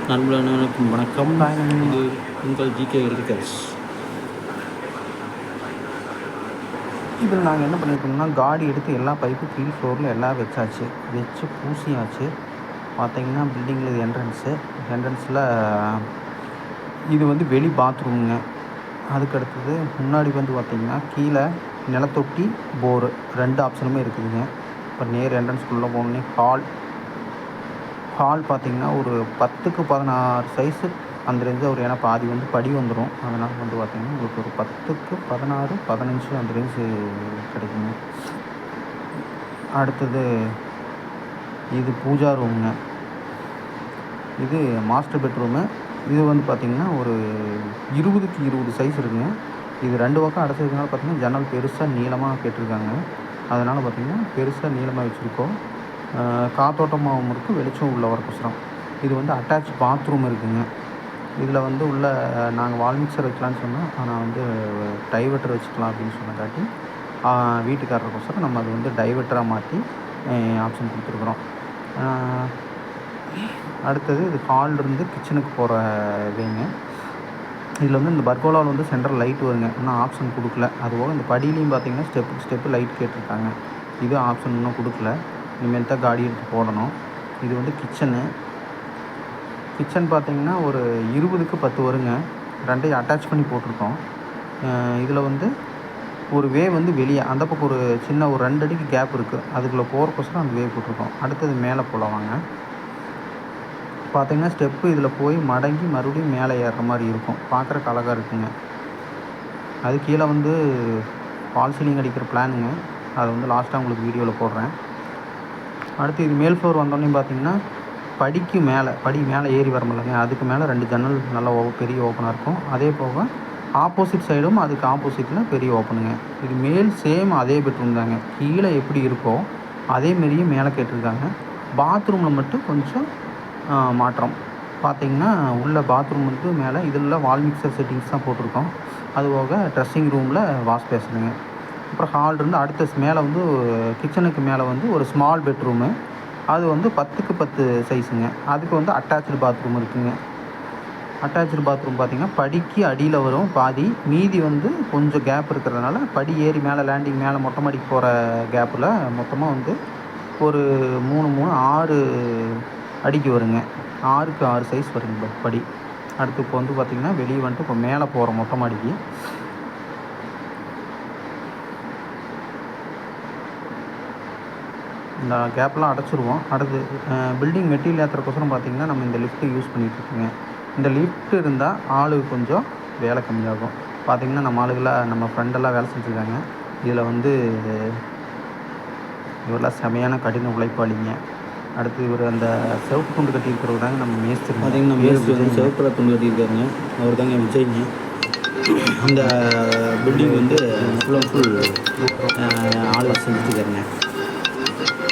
நண்பர்களுக்கும் வணக்கம். இது உங்கள் ஜிகே எலக்ட்ரிக்கல்ஸ். இதில் நாங்கள் என்ன பண்ணியிருக்கோம்னா, காடி எடுத்து எல்லா பைப்பு கீழ் ஃப்ளோரில் எல்லாம் வச்சு பூசியாச்சு. பார்த்தீங்கன்னா பில்டிங்கில் இது என்ட்ரன்ஸில் இது வந்து வெளி பாத்ரூமுங்க. அதுக்கடுத்தது முன்னாடி வந்து பார்த்திங்கன்னா கீழே நிலத்தொட்டி போரு 2 ஆப்ஷனுமே இருக்குதுங்க. இப்போ நேர் என்ட்ரன்ஸ்குள்ளே போனோடனே ஹால் பார்த்திங்கன்னா ஒரு 10க்கு 16 சைஸு அந்த ரேஞ்சு ஒரு, ஏன்னா பாதி வந்து படி வந்துடும். அதனால் வந்து பார்த்திங்கன்னா உங்களுக்கு ஒரு 10க்கு 16 15 அந்த ரேஞ்சு கிடைக்குங்க. அடுத்தது இது பூஜா ரூமுங்க. இது மாஸ்டர் பெட்ரூமு. இது வந்து பார்த்திங்கன்னா ஒரு 20க்கு 20 சைஸ் இருக்குங்க. இது 2 பக்கம் அடைச்சிருக்கனால பார்த்திங்கன்னா ஜன்னல் பெருசாக நீளமாக கேட்டிருக்காங்க. அதனால் பார்த்திங்கன்னா பெருசாக நீளமாக வச்சுருக்கோம். காத்தோட்டமாகவும் இருக்குது, வெளிச்சம் உள்ள வரக்கோசரம். இது வந்து அட்டாச் பாத்ரூம் இருக்குதுங்க. இதில் வந்து உள்ள நாங்கள் வால் மிக்சர் வைக்கலான்னு சொன்னால், ஆனால் வந்து டைவர்ட்டர் வச்சுக்கலாம் அப்படின்னு சொன்னதாட்டி வீட்டுக்காரருக்கோசரம் நம்ம அது வந்து டைவர்ட்டராக மாற்றி ஆப்ஷன் கொடுத்துருக்குறோம். அடுத்தது இது ஹால்லேருந்து கிச்சனுக்கு போகிற வேங்க. இதில் வந்து இந்த பர்கோலாவில் வந்து சென்ட்ரல் லைட் வருங்க, இன்னும் ஆப்ஷன் கொடுக்கல. அதுபோக இந்த படியிலையும் பார்த்திங்கன்னா ஸ்டெப்பு லைட் கேட்டிருக்காங்க. இது ஆப்ஷன் இன்னும் கொடுக்கல. இனிமேல் தான் காடி எடுத்து போடணும். இது வந்து கிச்சன் பார்த்திங்கன்னா ஒரு 20க்கு 10 வருங்க. 2ஐயும் அட்டாச் பண்ணி போட்டிருக்கோம். இதில் வந்து ஒரு வே வந்து வெளியே அந்த பக்கம் ஒரு சின்ன ஒரு 2 அடிக்கு கேப் இருக்குது. அதுக்குள்ளே போகிறக்கோசரம் அந்த வே போட்டிருக்கோம். அடுத்தது மேலே போகலாங்க. பார்த்திங்கன்னா ஸ்டெப்பு இதில் போய் மடங்கி மறுபடியும் மேலே ஏறுற மாதிரி இருக்கும். பார்க்குறக்கு அழகாக இருக்குங்க. அது கீழே வந்து ஃபால் சீலிங் அடிக்கிற பிளானுங்க. அதை வந்து லாஸ்ட்டாக உங்களுக்கு வீடியோவில் போடுறேன். அடுத்து இது மேல் ஃப்ளோர் வந்தோடனே பார்த்திங்கன்னா படி மேலே ஏறி வரமில்லைங்க, அதுக்கு மேலே 2 ஜன்னல் நல்லா பெரிய ஓப்பனாக இருக்கும். அதே போக ஆப்போசிட் சைடும் அதுக்கு ஆப்போசிட்டில் பெரிய ஓப்பனுங்க. இது மேல் சேம் அதே பெட்ரூம் தாங்க. கீழே எப்படி இருக்கோ அதேமாரியே மேலே கேட்டிருக்காங்க. பாத்ரூமில் மட்டும் கொஞ்சம் மாற்றம். பார்த்திங்கன்னா உள்ள பாத்ரூம் வந்து மேலே இதில் வால் மிக்சர் செட்டிங்ஸ் தான் போட்டிருக்கோம். அதுபோக ட்ரெஸ்ஸிங் ரூமில் வாஷ் பேசணுங்க. அப்புறம் ஹால் இருந்து அடுத்த மேலே வந்து கிச்சனுக்கு மேலே வந்து ஒரு ஸ்மால் பெட்ரூமு. அது வந்து 10க்கு 10 சைஸுங்க. அதுக்கு வந்து அட்டாச்சு பாத்ரூம் இருக்குதுங்க. அட்டாச்சு பாத்ரூம் பார்த்திங்கன்னா படிக்கு அடியில் வரும் பாதி, மீதி வந்து கொஞ்சம் கேப் இருக்கிறதுனால படி ஏறி மேலே லேண்டிங் மேலே மொட்டை மாடிக்கு போகிற கேப்பில் மொத்தமாக வந்து ஒரு 6 அடிக்கு வருங்க. 6க்கு 6 சைஸ் வருங்க படி. அடுத்து இப்போ வந்து பார்த்திங்கன்னா வெளியே வந்துட்டு இப்போ மேலே போகிற மொட்டை மாடிக்கு இந்த கேப்லாம் அடைச்சிருவோம். அடுத்து பில்டிங் மெட்டீரியல் ஏற்றுறக்கோசரம் பார்த்திங்கன்னா நம்ம இந்த லிஃப்ட்டு யூஸ் பண்ணிகிட்ருக்கோங்க. இந்த லிஃப்ட் இருந்தால் ஆளுக்கு கொஞ்சம் வேலை கம்மியாகும். பார்த்திங்கன்னா நம்ம ஃப்ரெண்டெல்லாம் வேலை செஞ்சுருக்காங்க. இதில் வந்து இவரெல்லாம் செமையான கடின உழைப்பாளிங்க. அடுத்து இவர் அந்த சிவப்பு துண்டு கட்டியிருக்கிறவர் தாங்க நம்ம மேஸ்திரி. பார்த்திங்கன்னா மேஸ்திரி வந்து சிவப்பு கலர் துண்டு கட்டியிருக்காருங்க. அவர் தாங்க விஜய்ங்க. இந்த பில்டிங் வந்து ஃபுல் அண்ட் ஃபுல் ஆள் செஞ்சுருக்காருங்க.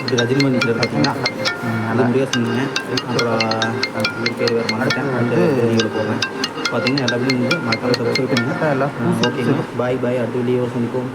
இது ரஜினிமணி பேர் பார்த்தீங்கன்னா அது முடியாது சொன்னீங்க. அப்புறம் பேர் வேறு மாட்டேன் வந்து நீங்கள் போகிறேன். பார்த்தீங்கன்னா எல்லா வீடியோ மறக்காம சப்ஸ்கிரைப் பண்ணுங்கள். எல்லாம் ஓகேங்க. பாய் அடுத்த வீடியோ சந்திப்போம்.